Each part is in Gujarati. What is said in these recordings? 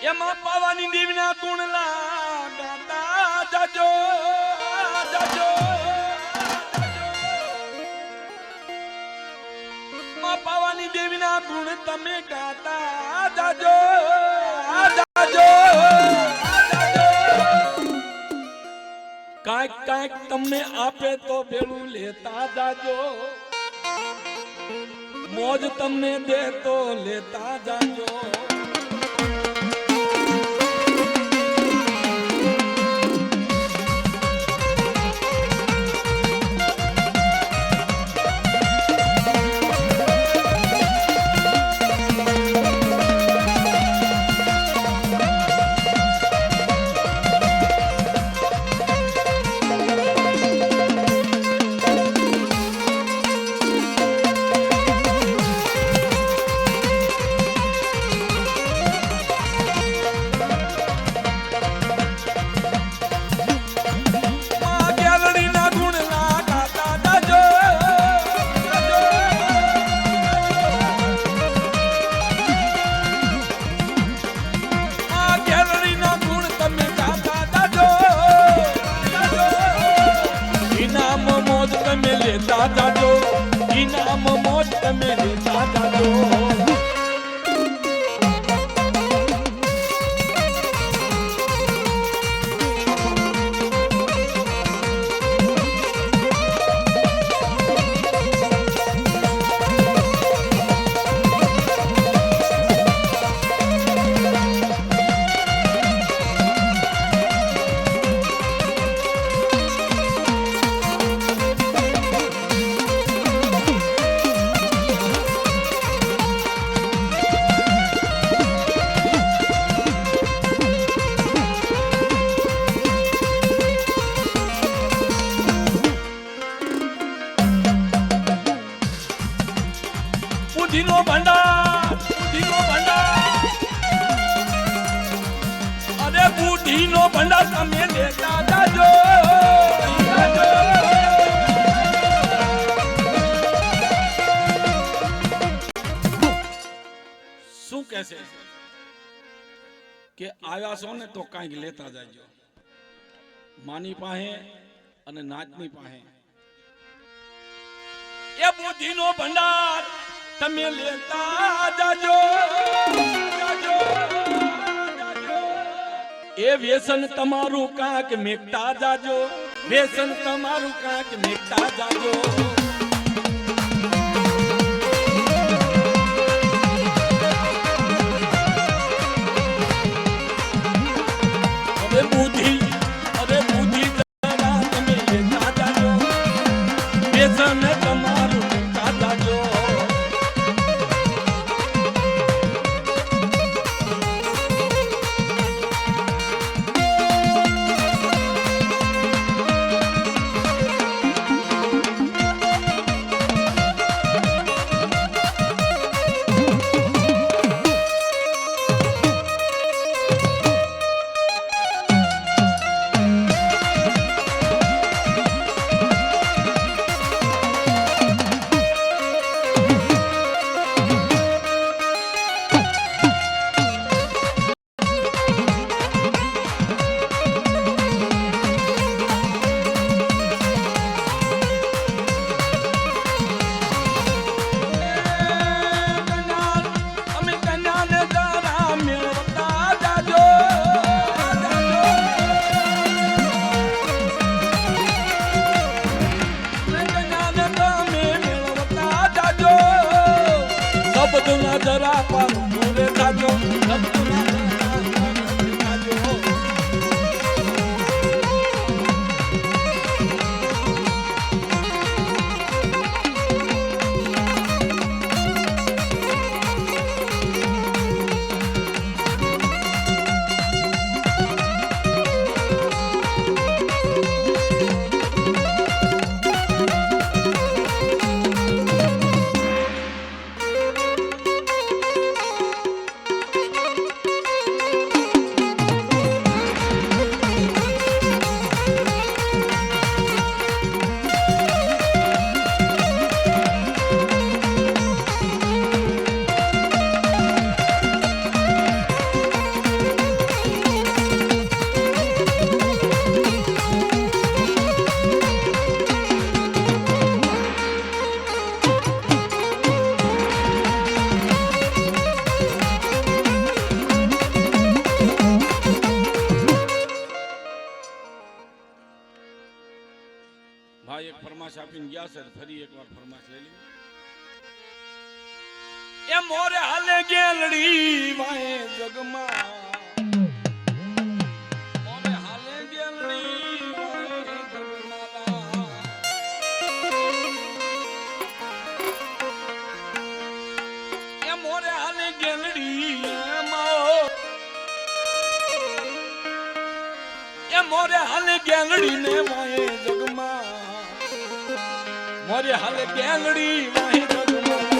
એમાં પાવાની દેવીના ગુણલા ગાતા જાજો જાજો માં પાવાની દેવીના ગુણ તમે ગાતા જાજો જાજો કાંઈક કાંઈક તમને આપે તો ભેળું લેતા જાજો મોજ તમને દે તો લેતા જાજો ઇનામ મોજ તમે લેતા જાજો બુદ્ધિનો ભંડાર અરે બુદ્ધિનો ભંડાર તમે લેતા જાજો શું કહેશે કે આવ્યા છો ને તો કાંઈક લેતા જાજો માની પાસે અને નાચની પાસે એ બુદ્ધિનો ભંડાર તમે લેતા જાજો એ વ્યસન તમારું કાંક મેકતા જાજો વ્યસન તમારું કાંક મેકતા જાજો અરે બુદ્ધિ તમે લેતા જાજો વ્યસન તમારું મેકતા જાજો બધું જરા પર પૂરે થાજો આપીને ગયા છે ફરી એકવાર ફરમાશ લઈ લઈએ એ મોરે હાલે ગેલડી વાહે જગમાં મોરે હાલે ગેલડી વાહે જગમાં એ મોરે હાલે ગેલડી એ મોરે હાલે ગેલડી ને વાહે જગમાં મોરે હાલે ગેલડી વાહે જગમાં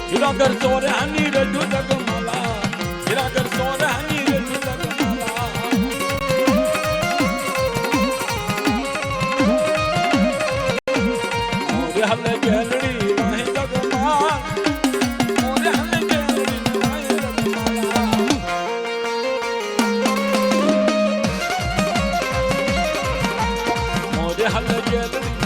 હીરાગર સોરાની રજુ જગમાલા હીરાગર સોરાની રજુ જગમાલા મોરે હાલે ગેલડી વાહે જગમા મોરે હાલે ગેલડી વાહે જગમાલા મોરે હાલે ગેલડી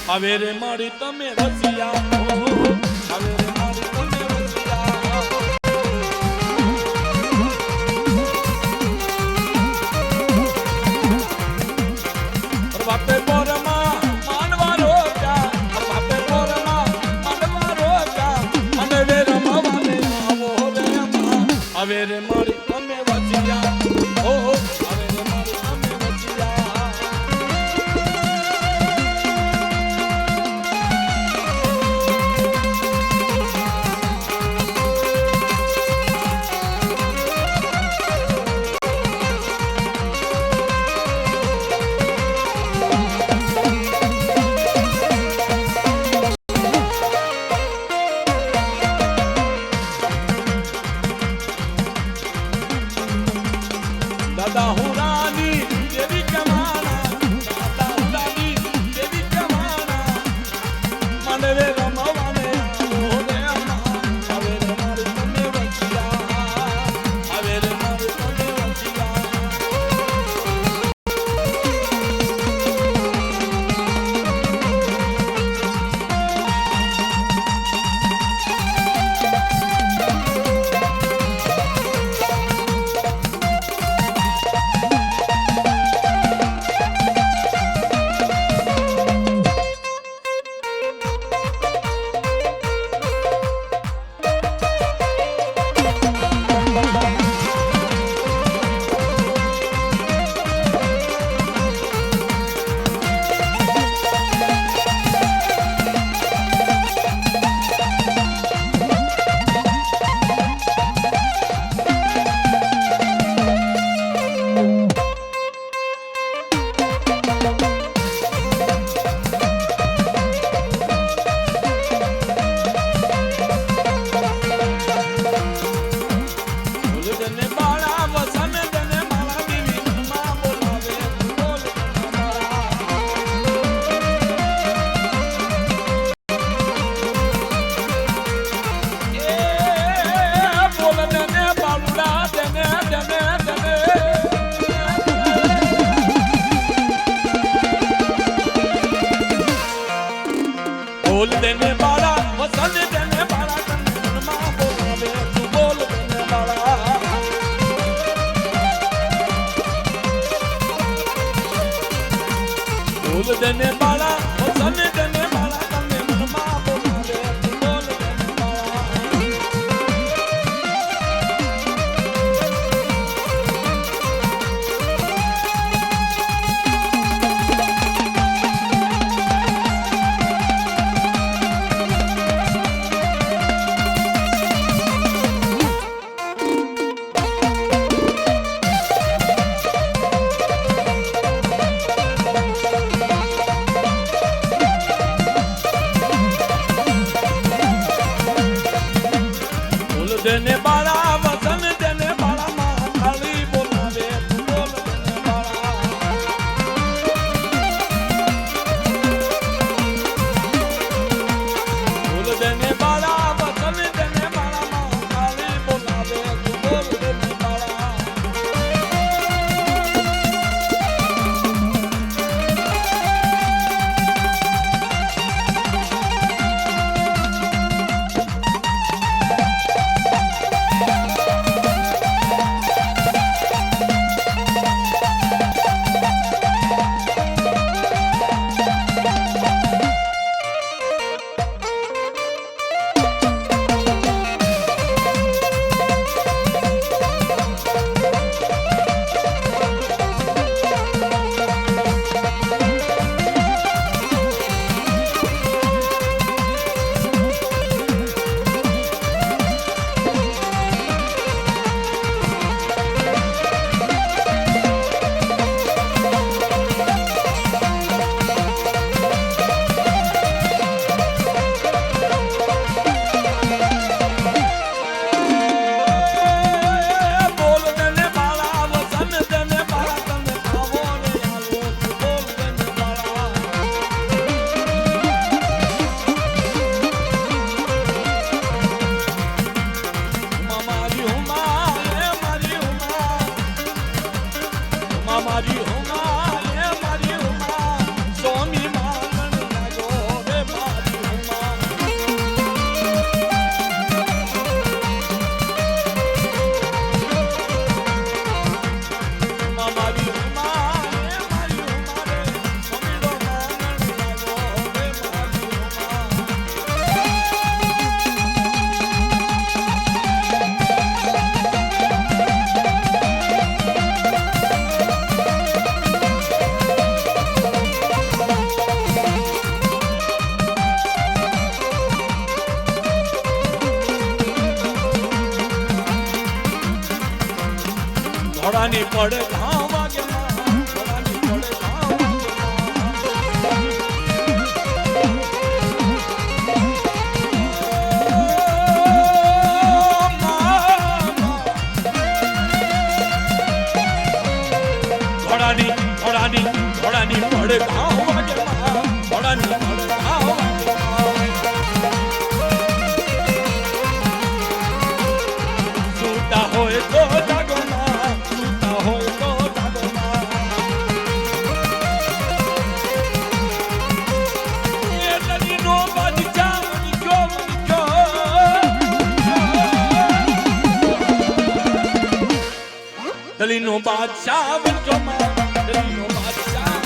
હવે રે મારી તમે રસિયા ઓહો હવે રે મારી તમે રસિયા બાપે બોરમાં માનવા રોજા બાપે બોરમાં માનવા રોજા મને વે રમવાને આવો રે માં હવે રે મારી તમે વસિયા ઓહો હવે રે મારી તમે વસિયા દાદા હુરાની દેવી કમાના દાદા હુરાની દેવી કમાના માનવે રમવાને આવો રે અમ્મા હવે રે મારી તમે વસિયા હવે રે મારી તમે વસિયા બોલ દેને બાળા વસન દેને બાળા તને માં બોલાવે તું બોલ દેને બાળા બોલ દેને બાળા વસન દેને બાળા તને માં બોલાવે તું બોલ દેને બાળા ઘોડાની પડ ઘાવ વાગે ઘોડાની પડ ઘાવ ઘોડાની પડ ઘાવ વાગે ઘોડાની પડ ઘાવ સૂતા હોય તો જાગો સૂતા હોય તો જાગો એ નદીનો બાદશાહ દલીનો બાદશાહ બનજો દલીનો બાદશાહ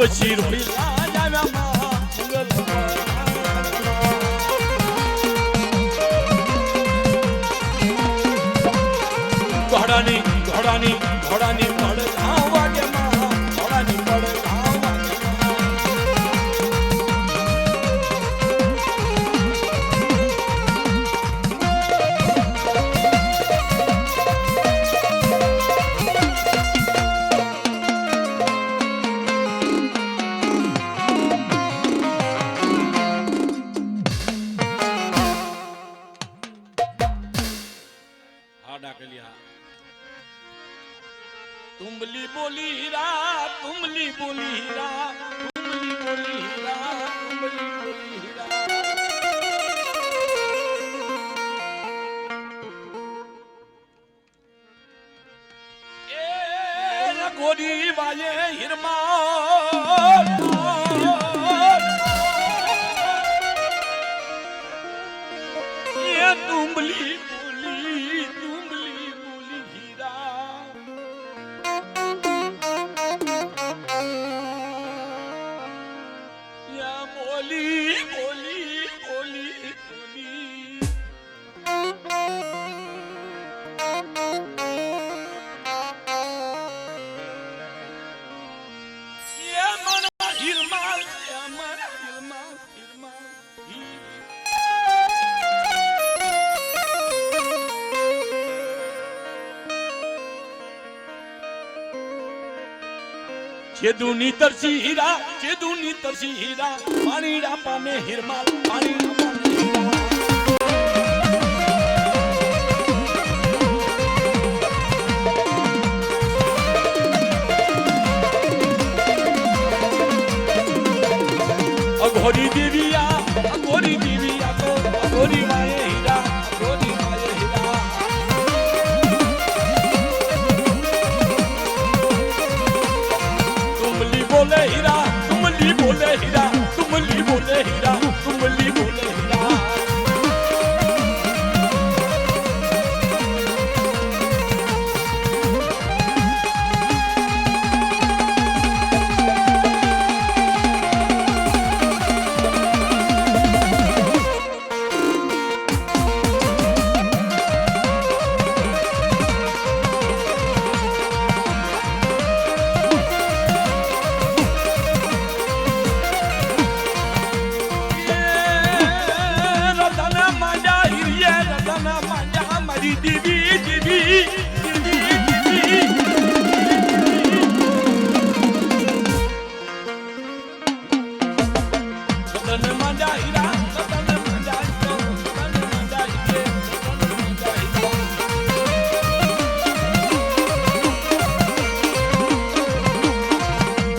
પછી રોઈ ઘોડાની પડ ઘાવ વાગે ઘોડાની પડ ઘાવ વાગે तुमली बोली हीरा तुमली बोली हीरा तुमली बोली हीरा तुमली बोली हीरा ए गोरी वाले हिरमा ये तुमली ચેદુની તરસી હીરા પાણીડા પામે હિરમાલ પાણીડા પામે હીરા અઘોરી દેવિયા તો અઘોરી માએ હીરા અઘોરી માએ હીરા तुमली बोले हीरा तुमली बोले हीरा तुमली बोले हीरा तुमली बोले हीरा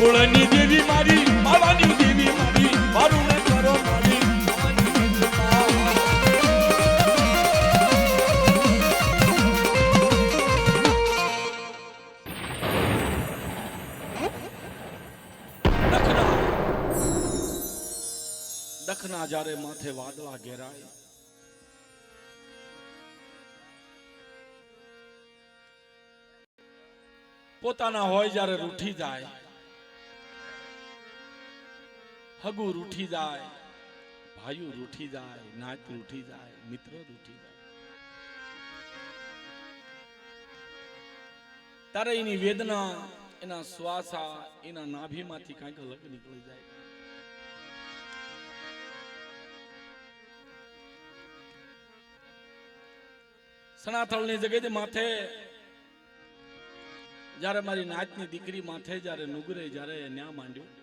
કુળની દેવી મારી માવાની દેવી મારી મારું ને કરો મારી દખના જ્યારે માથે વાદળા ઘેરાય પોતાના હોય જ્યારે રૂઠી જાય હગુ રૂઠી જાય ભાઈઓ રૂઠી જાય નાત રૂઠી જાય મિત્ર રૂઠી જાય ત્યારે એની વેદના એના શ્વાસા એના નાભીમાંથી કાંઈક અલગ નીકળી જાય સનાથળની જગ્યાએ માથે જ્યારે મારી નાચની દીકરી માથે જ્યારે નુગરે જ્યારે ન્યા માંડ્યું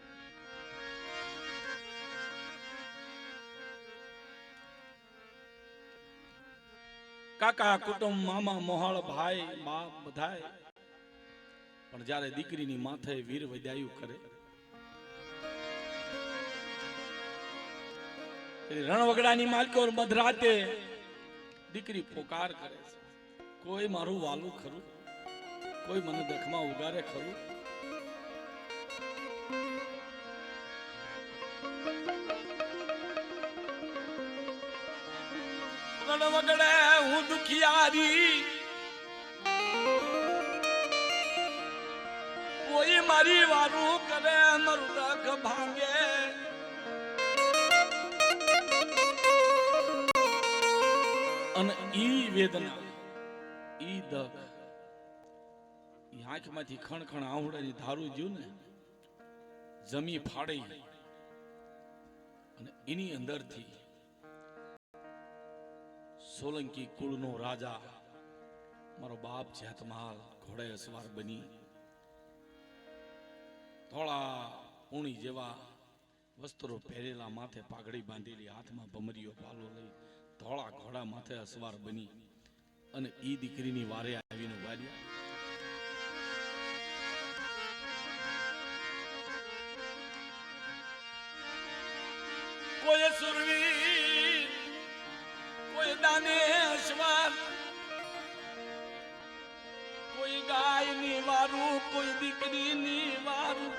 કાકા કુટુંબ મામા મોહાળ ભાઈ બાપ બધાય પણ જ્યારે દીકરીની માથે વીર વૈદ્યાયું કરે રણવગડાની માલકો મધરાતે દીકરી પોકાર કરે છે કોઈ મારું વાલું ખરું કોઈ મને દખમાં ઉગારે ખરું રણવગડે હું દુખિયારી કોઈ મારી વારું કરે મારું દખ ભાંગે અને ઈ વેદના ઈ દખ ઈ આંખમાંથી ખણખણ આહુડાની ધારું જ્યું ને જમી ફાડી અને એની અંદરથી સોલંકી કુળનો રાજા મારો બાપ જેતમાલ ઘોડે અસવાર બની ધોળા ઊણી જેવા વસ્ત્રો પહેરેલા માથે પાઘડી બાંધેલી હાથમાં ભમરીઓ પાલો લઈ ધોળા ઘોડા માથે અસવાર બની અને ઈ દીકરીની વારે આવીને વાર્યા કોઈ સુરવીર કોઈ દાનેશ્વર કોઈ ગાયની વારું કોઈ દીકરીની વારું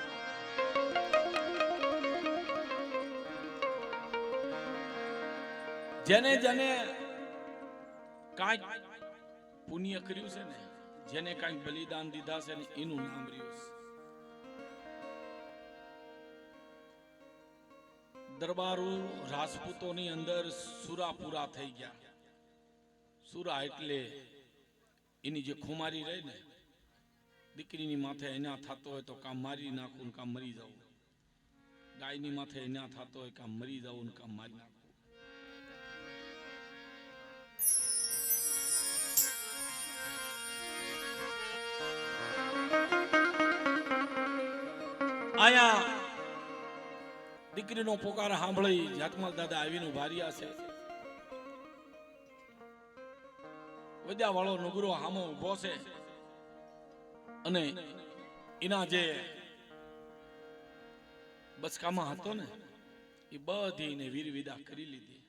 જેને જેને કાંઈક પુણ્ય કર્યું છે ને જેને કાંઈક બલિદાન દીધા છે ને એનું નામ રહ્યું છે દરબારો રાજપૂતોની અંદર સુરા પૂરા થઈ ગયા સુરા એટલે એની જે ખુમારી રહી ને દીકરીની માથે એના થતો હોય તો કામ મારી નાખું ને કામ મરી જવું ગાયની માથે એના થતો હોય કામ મરી જવું ને કામ મારી નાખવું આયા દીકરીનો પોકાર સાંભળી જાતમાલ દાદા આવીને ભાર્યા છે વદ્યા વાળો નુગરો હામો ઉભો છે અને એના જે બચકામાં હતો ને એ બધી એને વીર વિદા કરી લીધી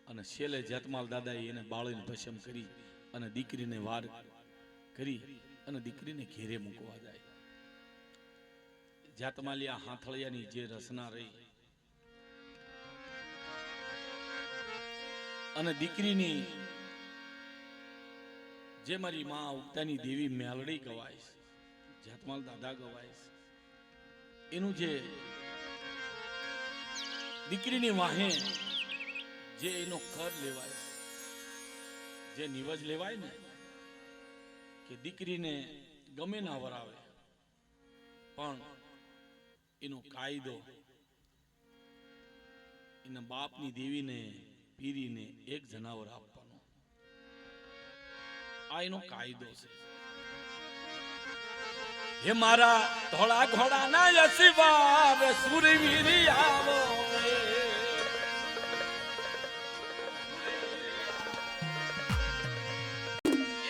અને છેલ્લે જાતમાલ દાદાએ એને બાળીને ભસ્મ કરી અને દીકરીને વાર કરી અને દીકરીને ઘેરે મૂકવા જાય જાતમાલિયા હાથળિયાની જે રચના રહી અને દીકરીની જે મારી માં ઉગતાની દેવી મેલડી ગવાય જાતમાલ દાદા ગવાય એનું જે દીકરીની વાહે જે એનો કર લેવાય જે નિવજ લેવાય ને કે દીકરીને ગમે ના વરાવે પણ એનો કાયદો એના બાપની દેવીને પીરીને એક જનાવર આપવાનો આ એનો કાયદો છે હે મારા ધોળા ઘોડાના યશવાર સુરવીરી આવો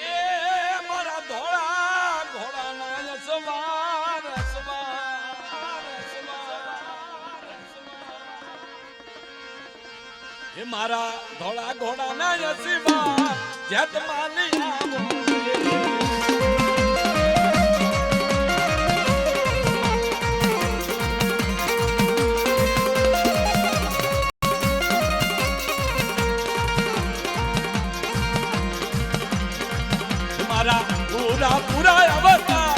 એ મારા ધોળા ઘોડાના યશવાર એ મારા ધોળા ઘોડા ના યસીબા જેત માની આવો મારા પૂરા પૂરા અવતાર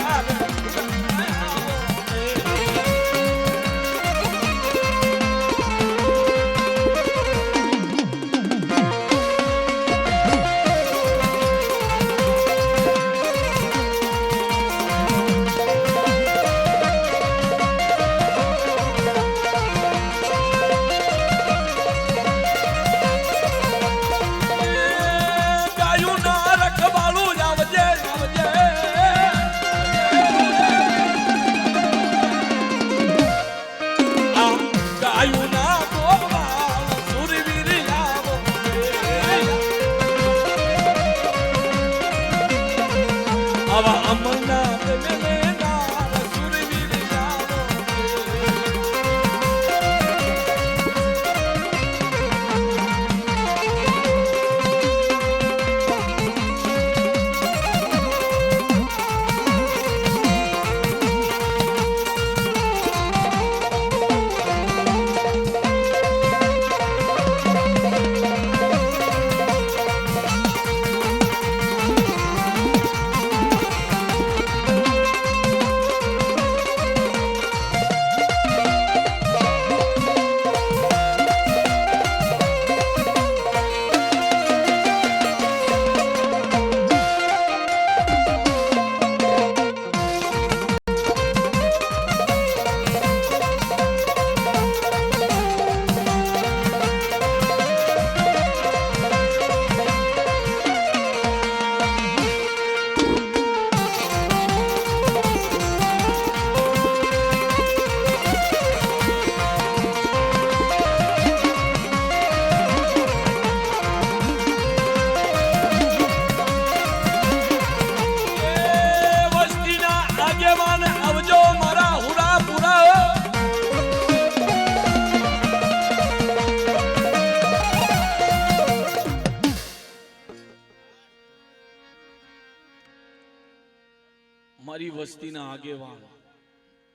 મારી વસ્તીના આગેવાન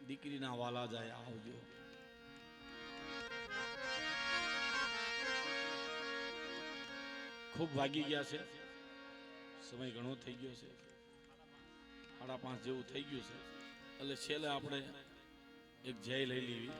દીકરીના વાલા જાય આવજો. ખૂબ વાગી ગયા છે, સમય ઘણો થઈ ગયો છે, 5:30 જેવું થઈ ગયું છે, એટલે છેલ્લે આપણે એક જય લઈ લેવી.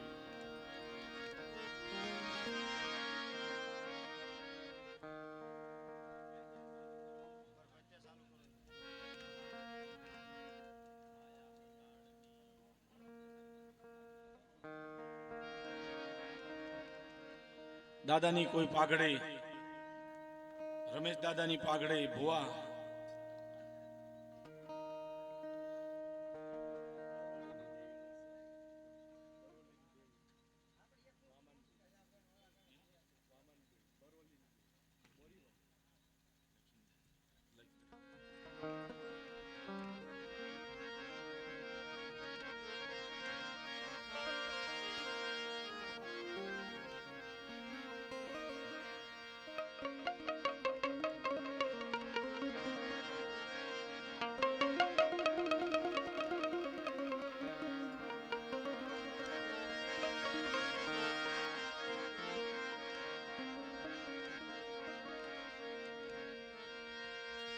દાદાની કોઈ પાઘડી, રમેશ દાદાની પાઘડી, ભુવા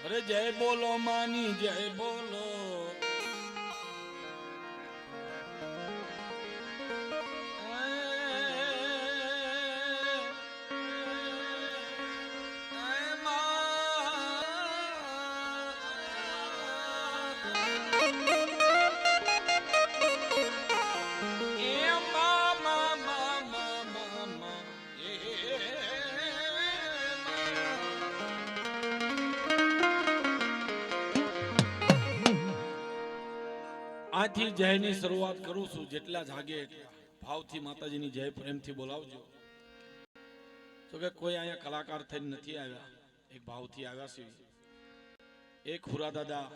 અરે જય બોલો માની જય બોલો. આથી જયની શરૂઆત કરું છું. જેટલા જાગે ભાવથી માતાજીની જય પ્રેમથી બોલાવજો. તો કે કોઈ અહીંયા કલાકાર થઈને નથી આવ્યા, એક ભાવથી આવ્યા છે. એક હુરા દાદા,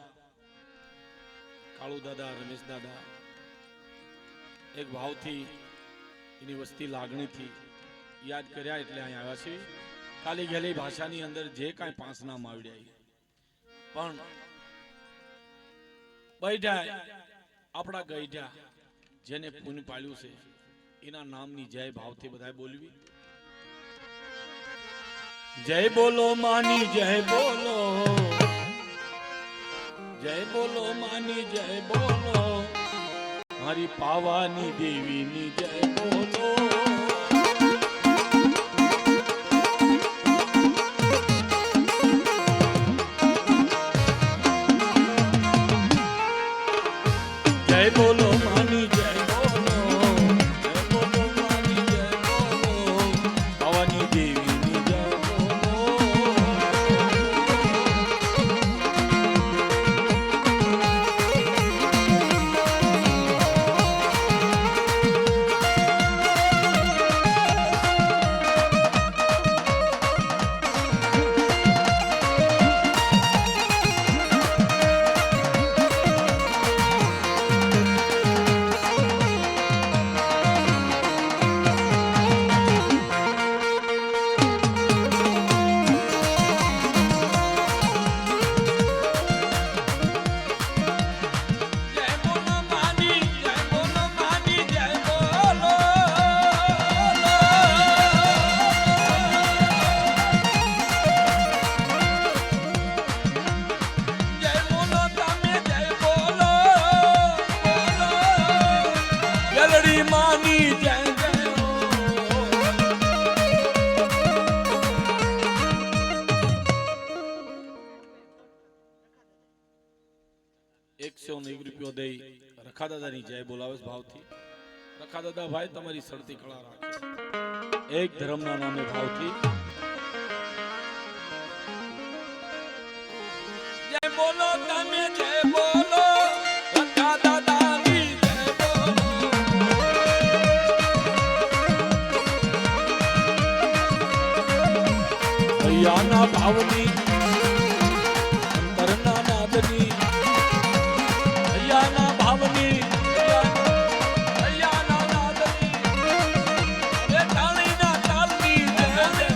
કાળુ દાદા, રમેશ દાદા, એક ભાવથી એની વસ્તી લાગણીથી યાદ કર્યા એટલે અહીંયા આવ્યા છે. કાલી ગયેલી ભાષાની અંદર જે કાંઈ પાંચ નામ આવડ્યા પણ બૈઠા આપણા ગઈઢા જેને પુણ્ય પાળ્યું છે એના નામની જય ભાવથી બધાએ બોલવી. જય બોલો માની જય બોલો, જય બોલો માની જય બોલો, મારી પાવાની દેવીની જય બોલો. જય બોલો માની જય બોલો, જય બોલો માની જય બોલો, પાવાની દેવીની જય બોલો. ₹101 દઈ રખા દાદાની જય બોલાવે ભાવથી. રખા દાદા ભાઈ તમારી સડતી કળા રાખે એક ધર્મના નામે ભાવથી. જય બોલો તમે જય બોલો, રખા દાદાની જય બોલો. હૈયાના ભાવની અંતરના નાદની, હૈયાના ભાવની હૈયાના નાદની, એ તાળીના તાલની જય જય જય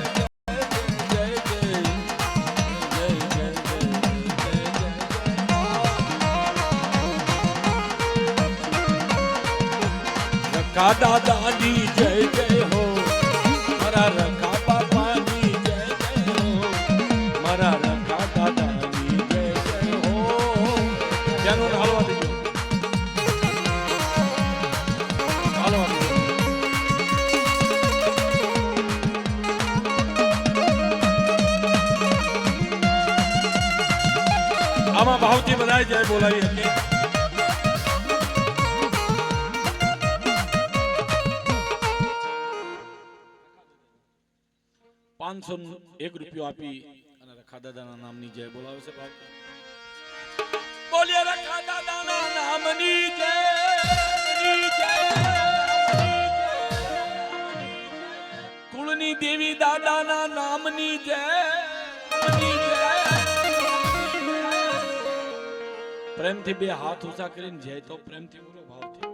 જય જય જય જય જય. રખા દાદાની જય જય હો, મારા રખા બાપાની જય જય હો, મારા રખા દાદાની જય જય હો. જાનું હાલવા દેજો, હાલવા દેજો. આમાં ભાવથી બધાય જય બોલાવી હતી. 501 રૂપિયો આપી અને રખા દાદાના નામની જય બોલાવે છે ભાવ. બોલીએ રખા દાદાના નામની જય, કુળની દેવી દાદાના નામની જય. પ્રેમથી બે હાથ ઊંચા કરીને જય તો પ્રેમથી બોલો ભાવથી.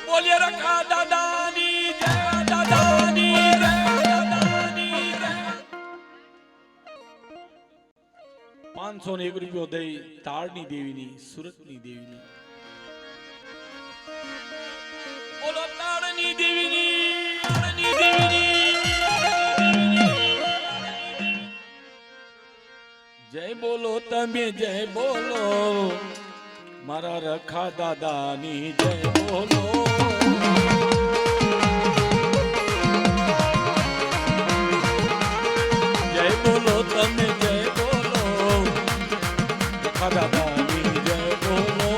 બોલીએ રખા દાદાની જય, દાદાની જય, દાદાની જય. 501 રૂપિયો દઈ તાળની દેવીની, સુરતની દેવીની. બોલો તાળની દેવીની, તાળની દેવીની જય બોલો તમે જય બોલો, મારા રખા દાદાની જય બોલો. જય બોલો તમે જય બોલો, રખા દાદાની જય બોલો.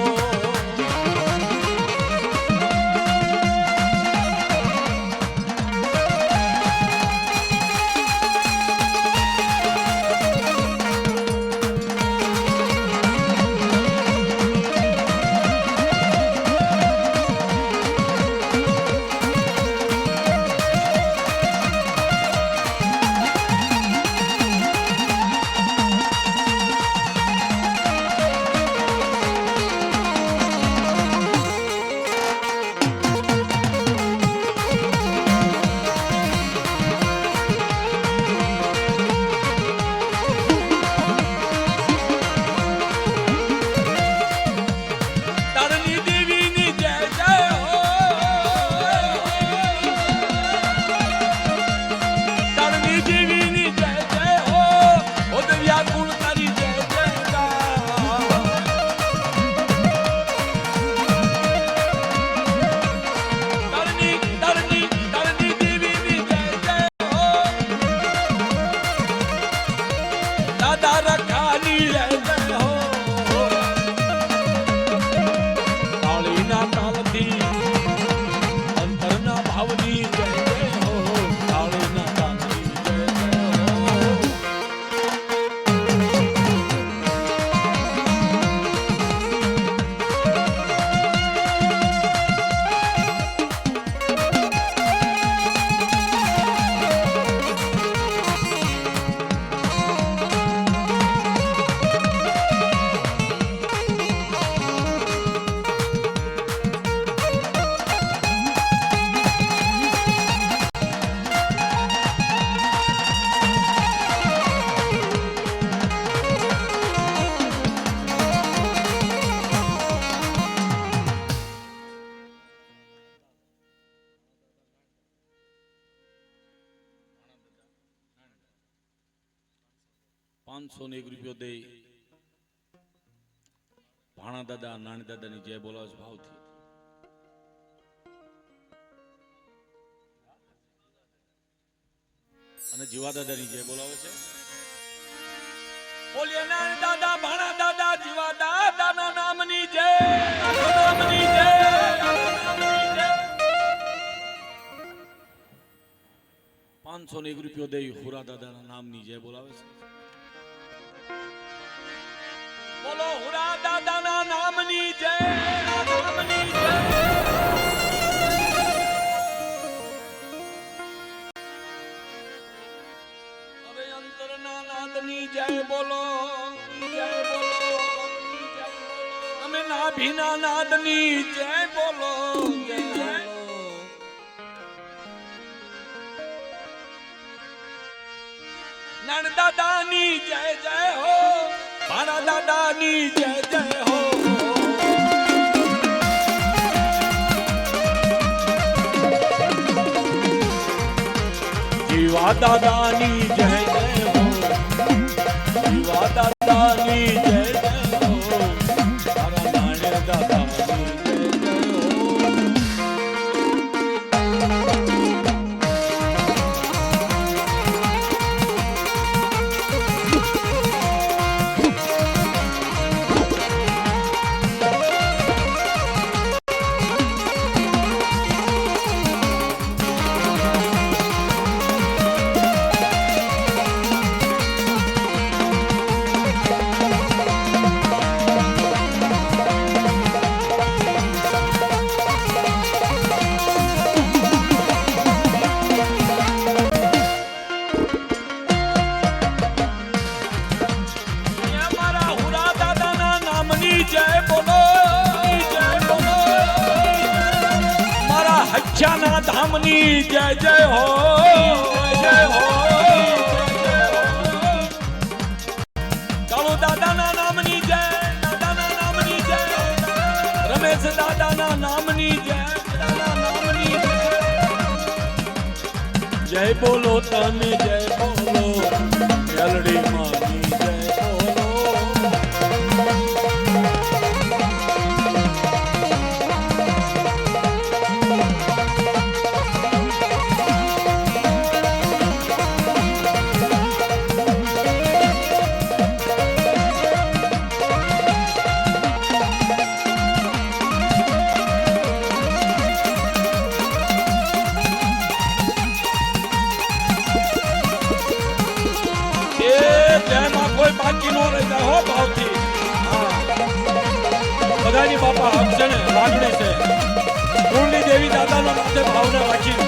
501 રૂપિયો દે ભાણા દાદા નાની દાદાની જય બોલાવે ભાવથી. અને જીવા દાદાની જય બોલાવે છે. બોલીએ નાની દાદા ભાણા દાદા જીવા દાદાના નામની જય, નામની જય. 501 રૂપિયો દે હુરા દાદાના નામની જય બોલાવે છે. બોલો હુરા દાદાના નામની જય, નામની જય. હવે અંતરના નાદની જય બોલો, જય બોલો, જય બોલો. અમે નાભીના નાદની જય બોલો, જય બોલો. નાન દાદાની જય જય હો, ભાણા દાદાની જય જય હો. જીવા દાદાની જય જય હો, જીવા દાદાની જય જય હો, તારા નાને દાદાની જય જય હો. હચ્છાના ધામની જય જય હો, જય હો. કાળુ દાદાના નામની જય, દાદાના નામની જય. રમેશ દાદાના નામની જય, દાદાના નામની જય. જય બોલો તમે જય બોલો, મેલડી માની જય બોલો. બાકી નો રહી જાય હો ભાવથી. બધાની બાપા હક છે ને લાગણી છે. કુળની દેવી દાદાના માથે ભાવના રાખી.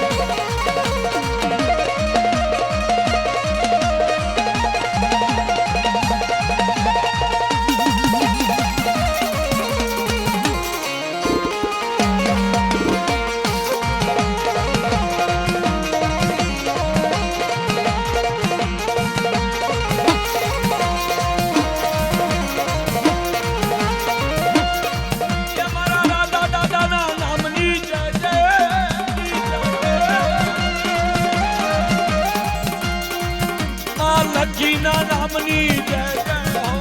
લખીના નામની જય જય હો.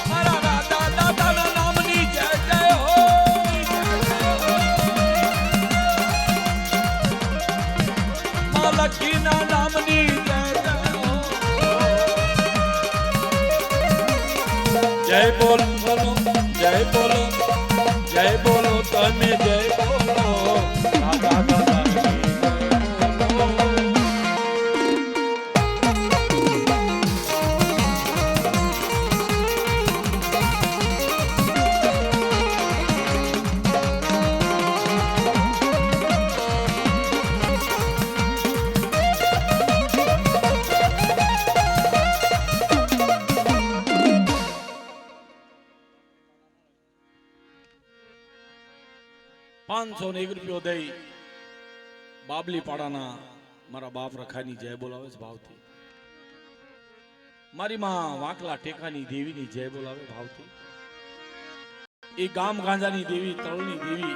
મારા દાદા દાદાના નામની જય જય હો. મા લખીના નામની જય જય હો. જય બોલો બોલો, જય બોલો, જય બોલો તમે જય બોલો. દાદા દાદાની જય બોલો. ₹501 દઈ બાબલી પાડાના મારા બાપ રખાની જય બોલાવે છે ભાવથી. મારી માં વાકલા ટેકાની દેવીની જય બોલાવે ભાવથી. એ ગામ ગાંજાની દેવી, તળની દેવી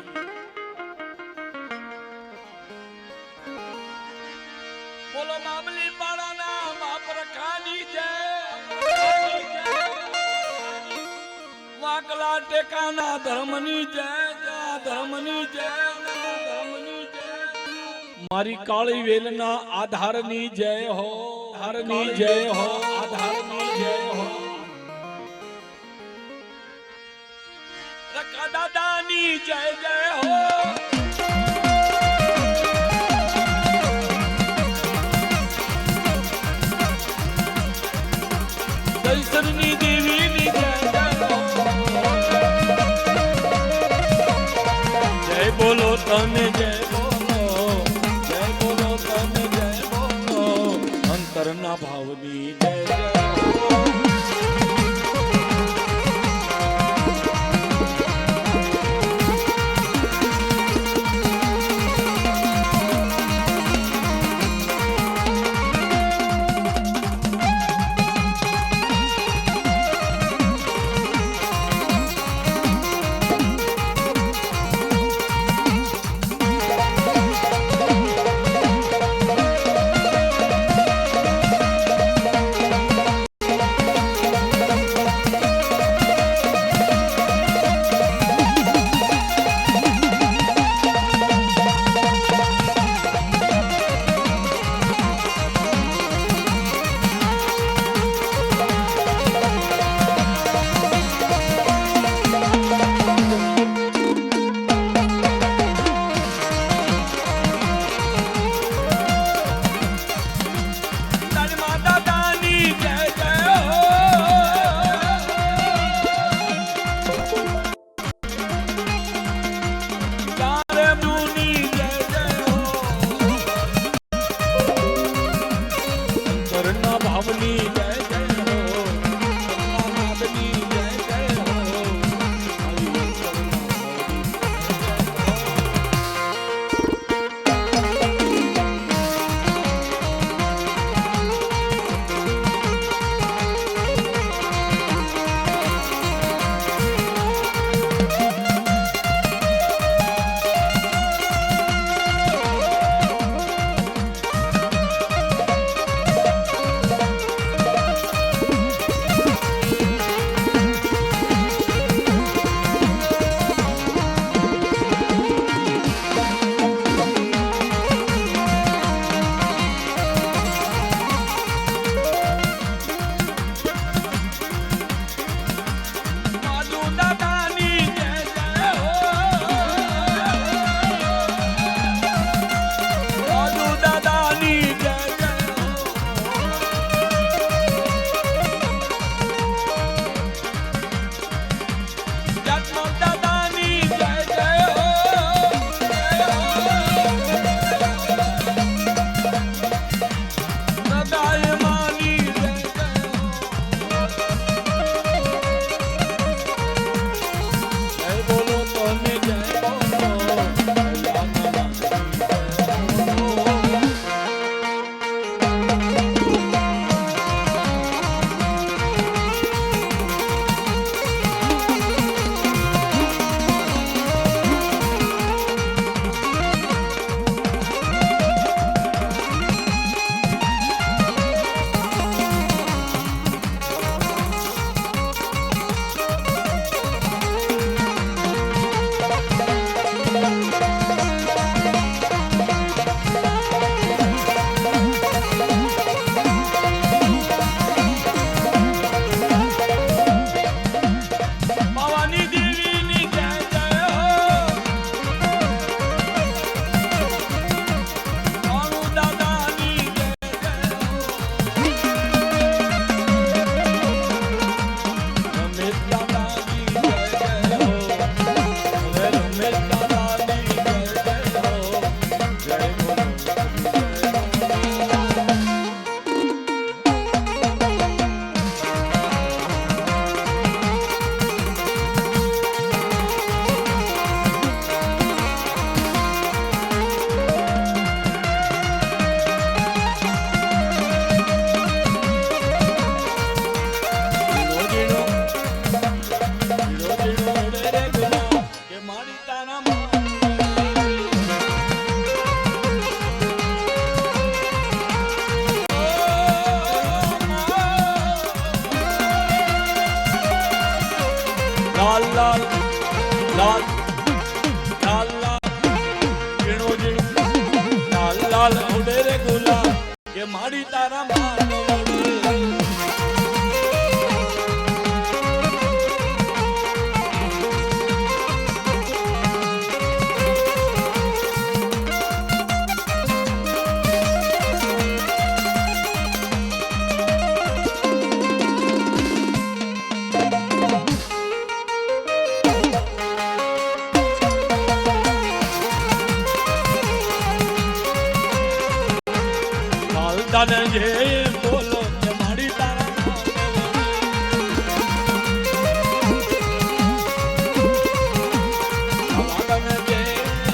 કાના ધર્મની જય જા ધર્મની જય ના ધર્મની જય મારી કાળી વેલના આધારની જય હો આધારની જય હો આધારની જય હો રકા દાદાની જય જય હો દૈસરની દેવીની જય જય હો જય બોલો તને જય બોલો તને જય બોલો અંતરના ભાવની જય જય હો લાલ લાલ લાલ લાલ લાલ ઝીણો ઝીણો લાલ લાલ ઉડે રે ગુલાબ કે માડી તારા માન વડે તને જે બોલો કે માડી તારા તને જે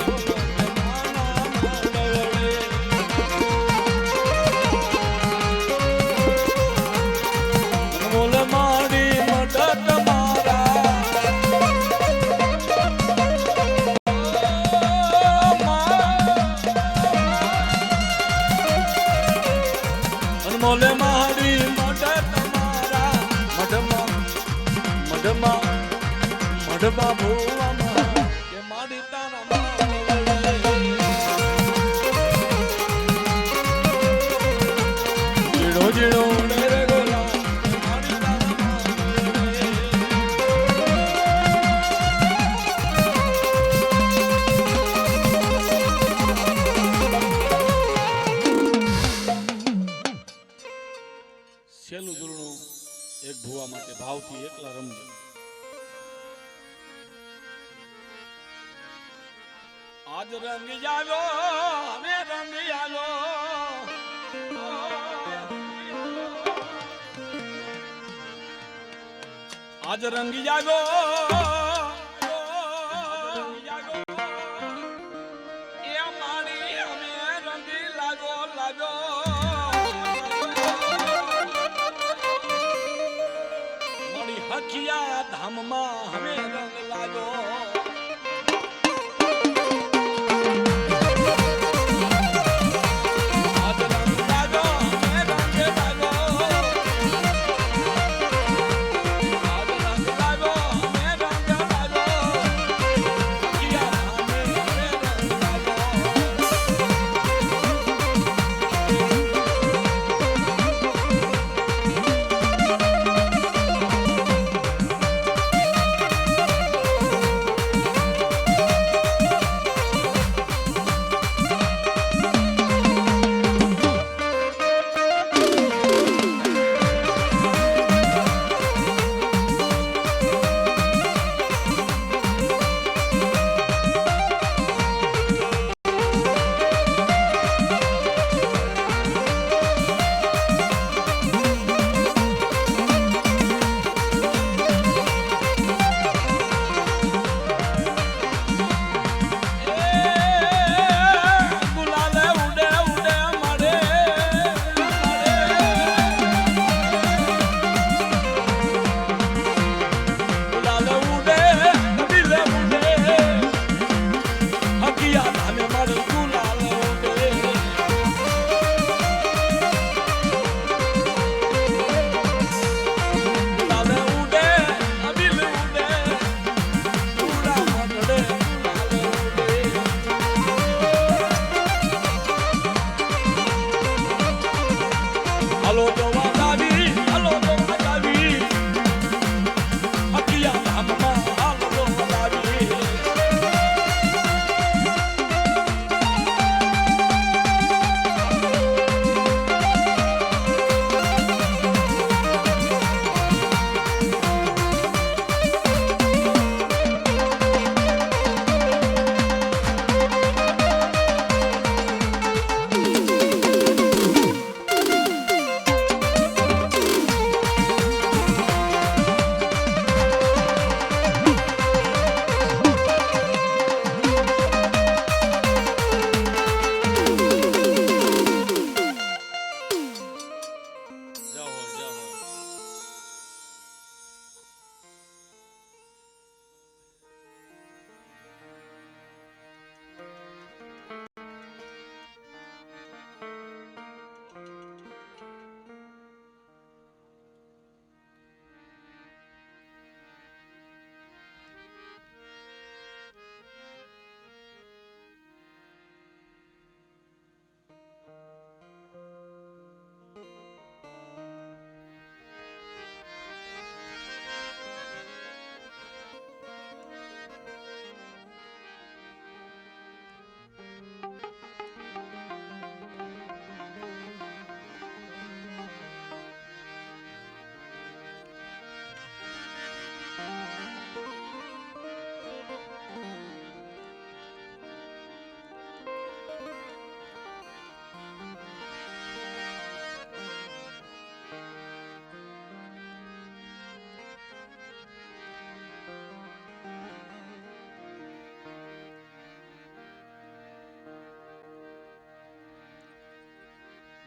બોલો કે માના માંડવડે બોલ માડી મદદ મારા મોલે મારી મઢ તમારા મઢમાં ભૂવામાં કે મારી તારા જીડો જીડો ઉડે રે ગોલા મારી તારા છેલ્લું ઝૂલણું એક ભુવા માટે ભાવથી એકલા રમજો. આજ રંગ જાલો હવે રંગ જાલો આજ રંગ જાલો એ મારી અમે રંગી લાગો લાગો હખિયા ધામમાં હવે રંગ લાગો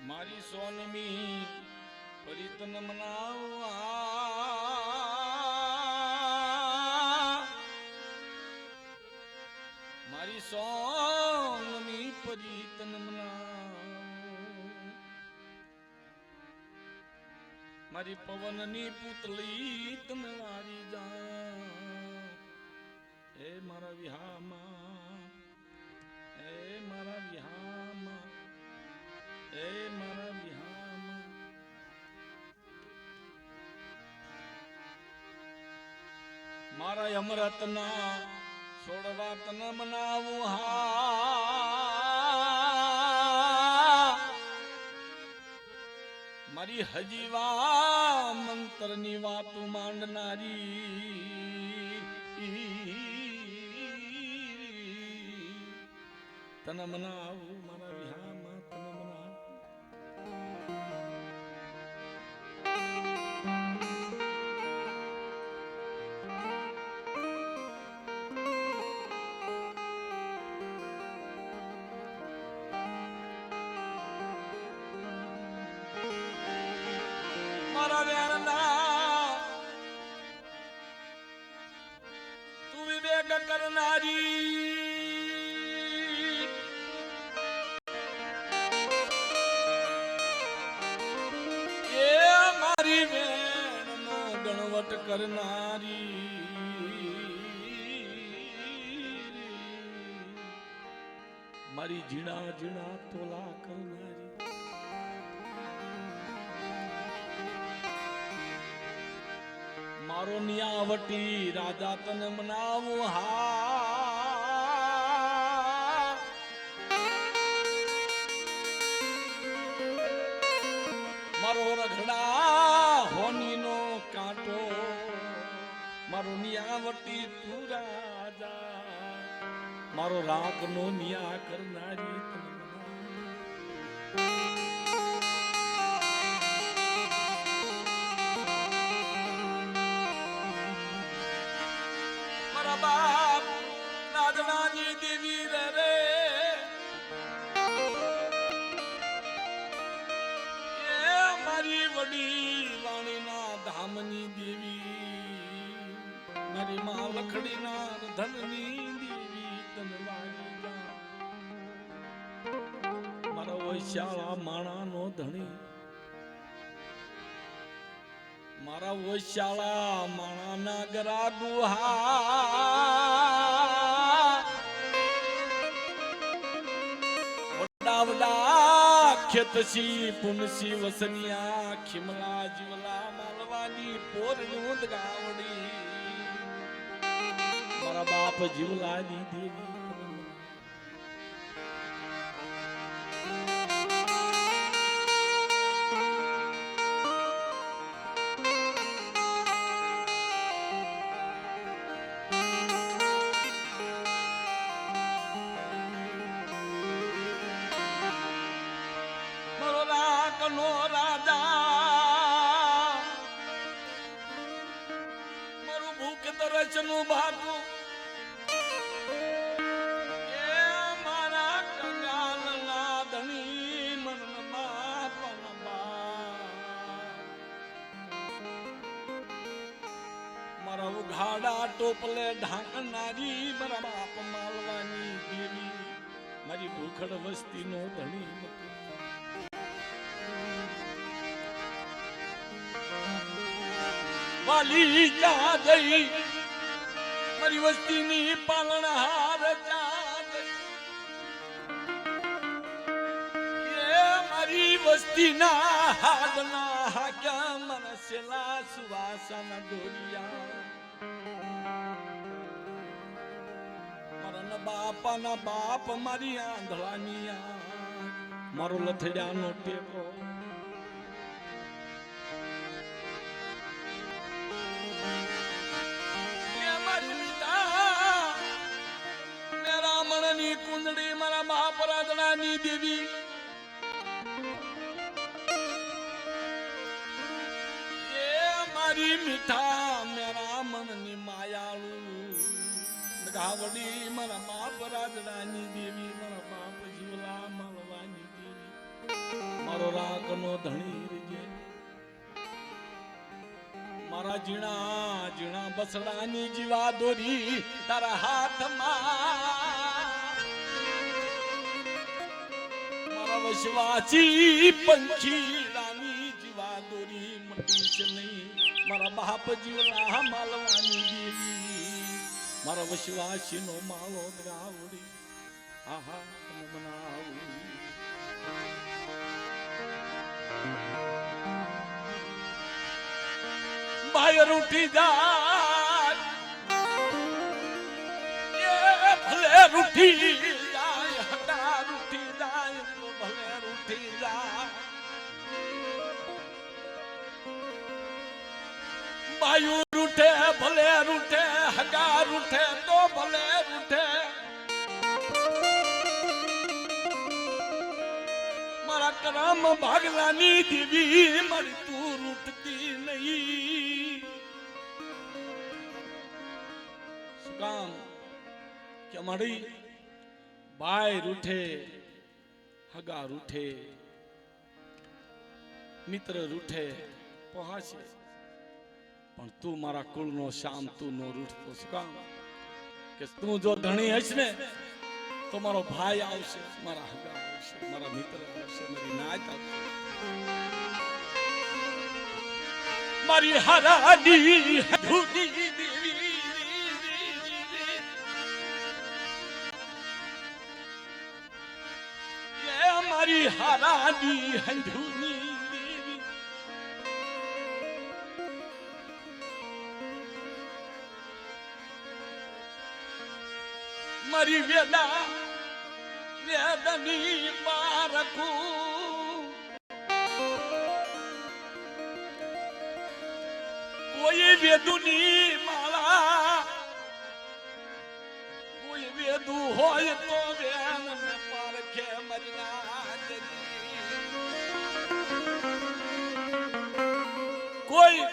મારી સોનમી પરિતન મનાવા મારી સોનમી પરિતન મનાવા મારી પવનની પુતળી તમે વારી જા એ મારા વિહામાં એ મારા વિહામાં એ મારા વિહામાં મારા અમૃતના છોડવા તન મનાવું હા મારી હજીવા મંત્રની વાતો માંડનારી તન મનાવું મારા વિહામાં તન મનાવું મારા વ્યારના તું વિવેક કરનારી એ મારી વેણનો ગણવટ કરનારી મારી ઝીણા ઝીણા તોલા કરનારી મારો નિયાવટી રાજા તને મનાવું હા મારો રખડા હોનીનો કાંટો મારો નિયાવટી તું રાજા મારો રાખનો નિયા કરનારી તને બાપ રાધનાની દેવી રે એ મારી વડી વાણીના ધામની દેવી મારી માં લખડીના ધનની દેવી તને વાળી જા મારા વૈશાળા માણાનો ધણી મારા વૈશાળા માણાના ગરા ગુહા વડા વડા ખેતસી પુનસી વસનિયા ખિમલા જીવલા માલવાની પોરણું ગાવડી મારા બાપ જીવલાની દેવી નો રાજા મારું ભૂખ તરસ નું ભાતું એ મારા કંગાલ ના ધણી મન બાપ મારા ઉઘાડા ટોપલે ઢાંકનારી મારા બાપ માલવાની દેવી મારી ભૂખડ વસ્તી નો ધણી વાલી જા જઈ મારી વસ્તીની પાલનહાર જા એ મારી વસ્તીના હાડના હાક્યા મનસેલા સુવાસના દોરિયા મારા બાપાના બાપ મારી આંધળાની મારો લથડિયાનો ટેકો રામણની કુંડળી મારા મહાપરાધનાની દેવી એ મારી મીઠા મેરા મનની માયાળુ ગાવડી મારા મહાપરાધનાની દેવી મારા બાપ જીવલા માલવાની દેવી મારો રાખનો ધણી રીજે મારા ઝીણા ઝીણા બસડાની જીવા દોરી તારા હાથમાં મારા વશવાસી પંખીડાની જીવા દોરી મટી છે નહીં મારા બાપ જીવલા માલવાની દેવી મારા વશવાસી નો માળો દ્રાવડી આહા બનાવું બાયર ઉઠી જાય એ ભલે રૂઠી જાય હટા રૂઠી જાય તો ભલે રૂઠી જાય બાયુ રૂઠે ભલે રૂઠે હગા રૂઠે તો ભલે રૂઠે મારા કરમ ભાગલાની દેવી મારી તું રૂઠતી નહીં કામ કે મારી બાય રૂઠે હગા રૂઠે મિત્ર રૂઠે પહાશે પણ તું મારા કુળનો શામ તું નો રૂઠતો શું કામ કે તું જો ધણી હશ ને તો મારો ભાઈ આવશે મારા હગા આવશે મારા મિત્ર આવશે મારી નાત આવશે મારી હરાડી ધૂની દેવી એ મારી હરાડી હંધુની દેવી મારી વેદની પારખું કોઈ વેદુની માળા કોઈ વેદુ હોય તો વેન ને પારખે મરના કોઈ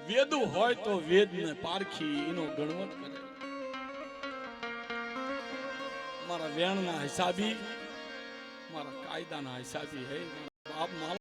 વેદુ હોય તો વેદ ને પારખી એનો ગણવટ કરે મારા વેણના હિસાબી મારા કાયદાના હિસાબી હે બાપ